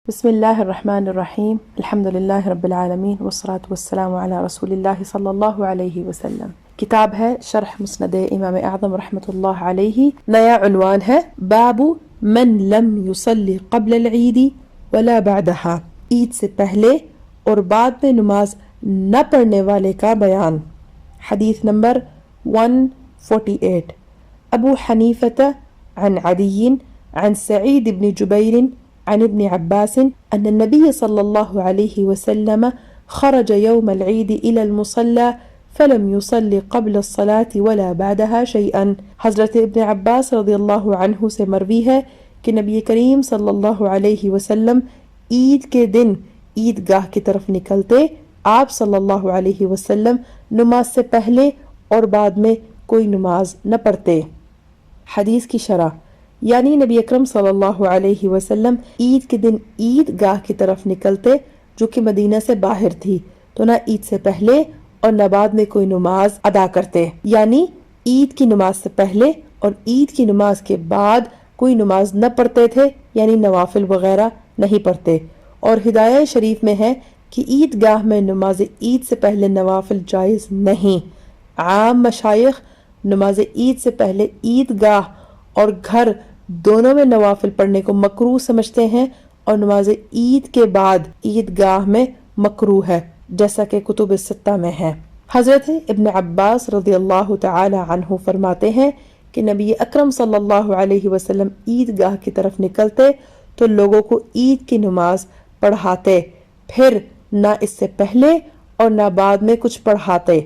بسم الله الرحمن الرحيم الحمد لله رب العالمين والصلاة والسلام على رسول الله صلى الله عليه وسلم. کتاب ہے شرح مسند امام اعظم رحمۃ اللہ علیہ. نیا عنوان ہے باب من لم يصلي قبل العید ولا بعدها، عید سے پہلے اور بعد میں نماز نہ پڑھنے والے کا بیان. حدیث نمبر 148. ابو حنیفة عن عدی عن سعید بن جبیر عن ابن عباس أن النبي صلى الله عليه وسلم خرج يوم العيد إلى المصلى فلم يصلي قبل الصلاة ولا بعدها شيئا. حضرت ابن عباس رضی اللہ عنہ سے مروی ہے کہ نبی کریم صلی اللہ علیہ وسلم عید کے دن عید گاہ کی طرف نکلتے، آپ صلی اللہ علیہ وسلم نماز سے پہلے اور بعد میں کوئی نماز نہ پڑھتے. حدیث کی شرح، یعنی نبی اکرم صلی اللہ علیہ وسلم عید کے دن عید گاہ کی طرف نکلتے جو کہ مدینہ سے باہر تھی، تو نہ عید سے پہلے اور نہ بعد میں کوئی نماز ادا کرتے، یعنی عید کی نماز سے پہلے اور عید کی نماز کے بعد کوئی نماز نہ پڑھتے تھے، یعنی نوافل وغیرہ نہیں پڑھتے. اور ہدایہ شریف میں ہے کہ عید گاہ میں نماز عید سے پہلے نوافل جائز نہیں. عام مشائخ نماز عید سے پہلے عید گاہ اور گھر دونوں میں نوافل پڑھنے کو مکروہ سمجھتے ہیں، اور نماز عید کے بعد عید گاہ میں مکروہ ہے، جیسا کہ کتب ستہ میں ہے. حضرت ابن عباس رضی اللہ تعالی عنہ فرماتے ہیں کہ نبی اکرم صلی اللہ علیہ وسلم عید گاہ کی طرف نکلتے تو لوگوں کو عید کی نماز پڑھاتے، پھر نہ اس سے پہلے اور نہ بعد میں کچھ پڑھاتے.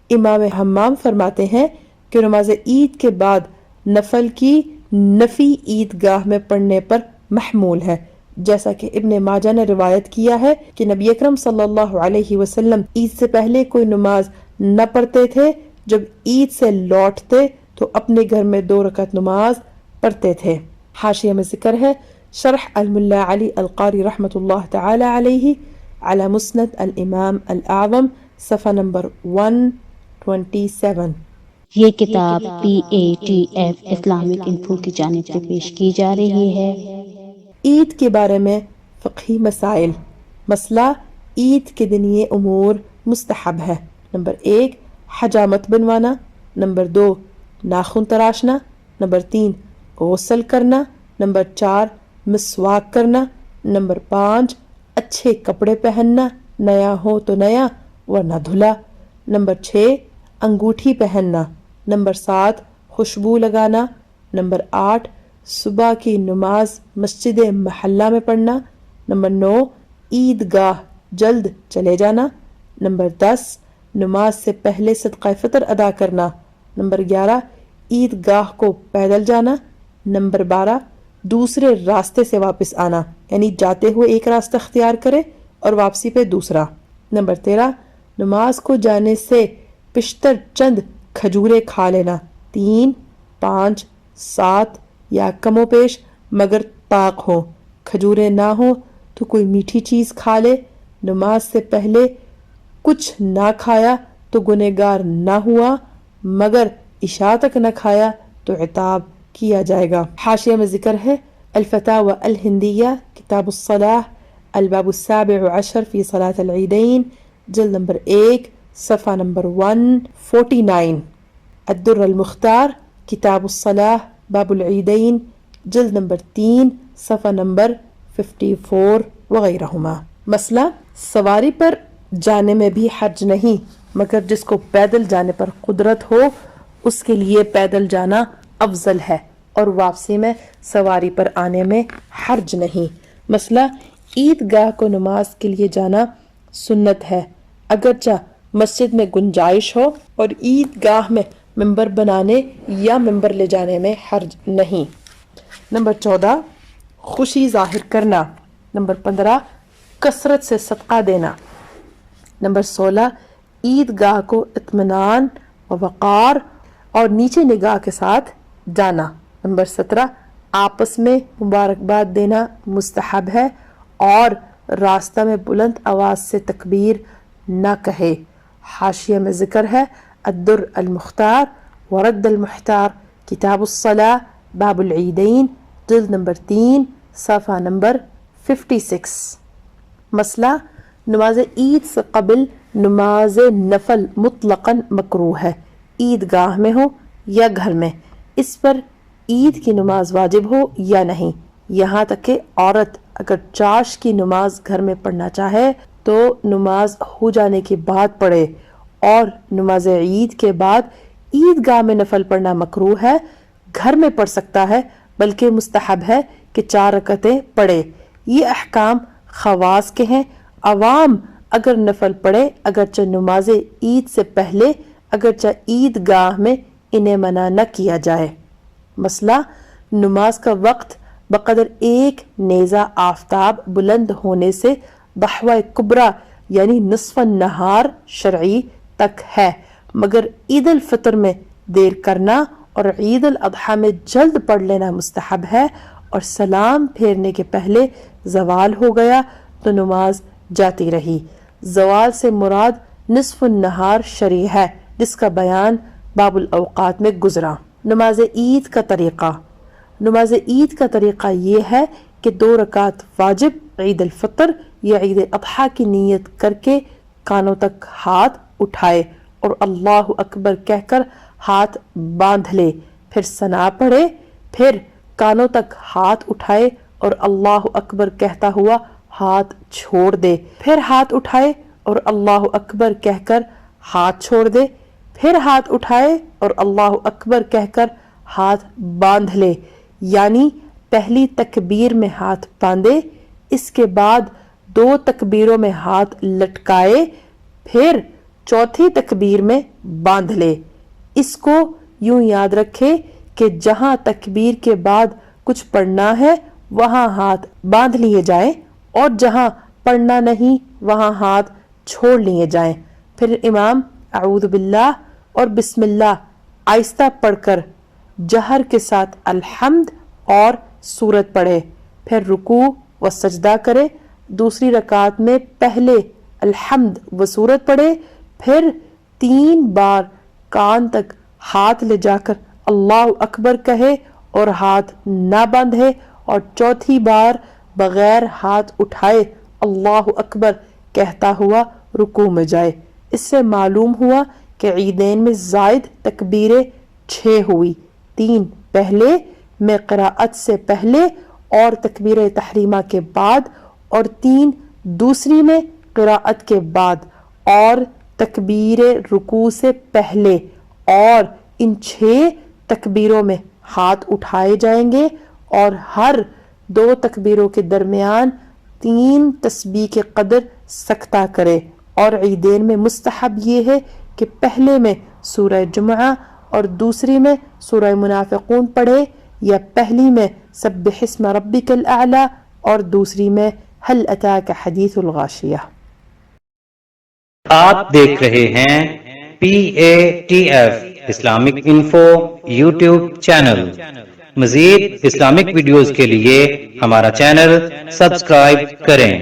امام حمام فرماتے ہیں کہ نماز عید کے بعد نفل کی نفی عید گاہ میں پڑھنے پر محمول ہے، جیسا کہ ابن ماجہ نے روایت کیا ہے کہ نبی اکرم صلی اللہ علیہ وسلم عید سے پہلے کوئی نماز نہ پڑھتے تھے، جب عید سے لوٹتے تو اپنے گھر میں 2 رکعت نماز پڑھتے تھے. حاشیہ میں ذکر ہے شرح الملا علی القاری رحمۃ اللہ تعالی علیہ علی مسند الامام الاعظم صفحہ نمبر 127. یہ کتاب PATF اسلامک انفو کی جانب سے پیش کی جا رہی ہے. عید کے بارے میں فقہی مسائل. مسئلہ، عید کے دن یہ امور مستحب ہے. نمبر 1 حجامت بنوانا، نمبر 2 ناخن تراشنا، نمبر 3 غسل کرنا، نمبر 4 مسواک کرنا، نمبر 5 اچھے کپڑے پہننا، نیا ہو تو نیا ورنہ دھلا، نمبر 6 انگوٹھی پہننا، نمبر 7 خوشبو لگانا، نمبر 8 صبح کی نماز مسجد محلہ میں پڑھنا، نمبر 9 عید گاہ جلد چلے جانا، نمبر 10 نماز سے پہلے صدقہ فطر ادا کرنا، نمبر 11 عید گاہ کو پیدل جانا، نمبر 12 دوسرے راستے سے واپس آنا، یعنی جاتے ہوئے ایک راستہ اختیار کرے اور واپسی پہ دوسرا، نمبر 13 نماز کو جانے سے پشتر چند کھجورے کھا لینا، 3 5 7 یا کم و بیش مگر طاق ہو. کھجورے نہ ہو تو کوئی میٹھی چیز کھا لے. نماز سے پہلے کچھ نہ کھایا تو گنہگار نہ ہوا، مگر عشاء تک نہ کھایا تو عتاب کیا جائے گا. حاشیہ میں ذکر ہے الفتاوی الہندیہ کتاب الصلاح الباب ال17 فی صلاة العیدین، جلد نمبر 1 صفحہ نمبر 149. الدر المختار کتاب الصلاح باب العیدین، جلد نمبر 3 صفحہ نمبر 54 وغیرہما. مسئلہ، سواری پر جانے میں بھی حرج نہیں، مگر جس کو پیدل جانے پر قدرت ہو اس کے لیے پیدل جانا افضل ہے اور واپسی میں سواری پر آنے میں حرج نہیں. مسئلہ، عید گاہ کو نماز کے لیے جانا سنت ہے، اگرچہ مسجد میں گنجائش ہو اور عید گاہ میں ممبر بنانے یا ممبر لے جانے میں حرج نہیں. نمبر 14 خوشی ظاہر کرنا، نمبر 15 کثرت سے صدقہ دینا، نمبر 16 عید گاہ کو اطمینان و وقار اور نیچے نگاہ کے ساتھ جانا، نمبر 17 آپس میں مبارکباد دینا مستحب ہے اور راستہ میں بلند آواز سے تکبیر نہ کہے. حاشیہ میں ذکر ہے الدر المختار ورد المحتار کتاب الصلاح باب العیدین، جلد نمبر 3 صفحہ نمبر 56 مسئلہ نماز عید سے قبل نماز نفل مطلقاً مکروہ ہے، عید گاہ میں ہو یا گھر میں، اس پر عید کی نماز واجب ہو یا نہیں، یہاں تک کہ عورت اگر چاش کی نماز گھر میں پڑھنا چاہے تو نماز ہو جانے کے بعد پڑھے، اور نماز عید کے بعد عید گاہ میں نفل پڑھنا مکروہ ہے، گھر میں پڑھ سکتا ہے بلکہ مستحب ہے کہ 4 رکعتیں پڑھے۔ یہ احکام خواص کے ہیں، عوام اگر نفل پڑھے اگرچہ نماز عید سے پہلے، اگرچہ عید گاہ میں انہیں منع نہ کیا جائے۔ مسئلہ نماز کا وقت بقدر 1 نیزہ آفتاب بلند ہونے سے ضحوہ کبریٰ یعنی نصف النہار شرعی تک ہے، مگر عید الفطر میں دیر کرنا اور عید الاضحیٰ میں جلد پڑھ لینا مستحب ہے، اور سلام پھیرنے کے پہلے زوال ہو گیا تو نماز جاتی رہی۔ زوال سے مراد نصف النہار شرعی ہے، جس کا بیان باب الاوقات میں گزرا۔ نماز عید کا طریقہ، نماز عید کا طریقہ یہ ہے کہ 2 رکعت واجب عید الفطر یا عید الاضحیٰ کی نیت کر کے کانوں تک ہاتھ اٹھائے اور اللہ اکبر کہہ کر ہاتھ باندھ لے، پھر ثنا پڑھے، پھر کانوں تک ہاتھ اٹھائے اور اللہ اکبر کہتا ہوا ہاتھ چھوڑ دے، پھر ہاتھ اٹھائے اور اللہ اکبر کہہ کر ہاتھ چھوڑ دے، پھر ہاتھ اٹھائے اور اللہ اکبر کہہ کر ہاتھ باندھ لے، یعنی پہلی تکبیر میں ہاتھ باندھے، اس کے بعد 2 تکبیروں میں ہاتھ لٹکائے، پھر چوتھی تکبیر میں باندھ لے۔ اس کو یوں یاد رکھے کہ جہاں تکبیر کے بعد کچھ پڑھنا ہے وہاں ہاتھ باندھ لیے جائیں، اور جہاں پڑھنا نہیں وہاں ہاتھ چھوڑ لیے جائیں۔ پھر امام اعوذ باللہ اور بسم اللہ آہستہ پڑھ کر جہر کے ساتھ الحمد اور سورت پڑھے، پھر رکوع و سجدہ کرے، دوسری رکعت میں پہلے الحمد و سورت پڑھے، پھر 3 بار کان تک ہاتھ لے جا کر اللہ اکبر کہے اور ہاتھ نہ باندھے، اور چوتھی بار بغیر ہاتھ اٹھائے اللہ اکبر کہتا ہوا رکوع میں جائے۔ اس سے معلوم ہوا کہ عیدین میں زائد تکبیریں 6 ہوئی، 3 پہلے میں قراءت سے پہلے اور تکبیر تحریمہ کے بعد، اور 3 دوسری میں قراءت کے بعد اور تکبیر رکوع سے پہلے، اور ان 6 تکبیروں میں ہاتھ اٹھائے جائیں گے، اور ہر 2 تکبیروں کے درمیان 3 تسبیح کے قدر سکتہ کرے۔ اور عیدین میں مستحب یہ ہے کہ پہلے میں سورہ جمعہ اور دوسری میں سورہ منافقون پڑھے، یا پہلی میں سبح اسم ربک الاعلی اور دوسری میں هل اتاک حدیث الغاشیہ۔ آپ دیکھ رہے ہیں PATF Islamic info YouTube channel. مزید اسلامک ویڈیوز کے لیے ہمارا چینل سبسکرائب کریں۔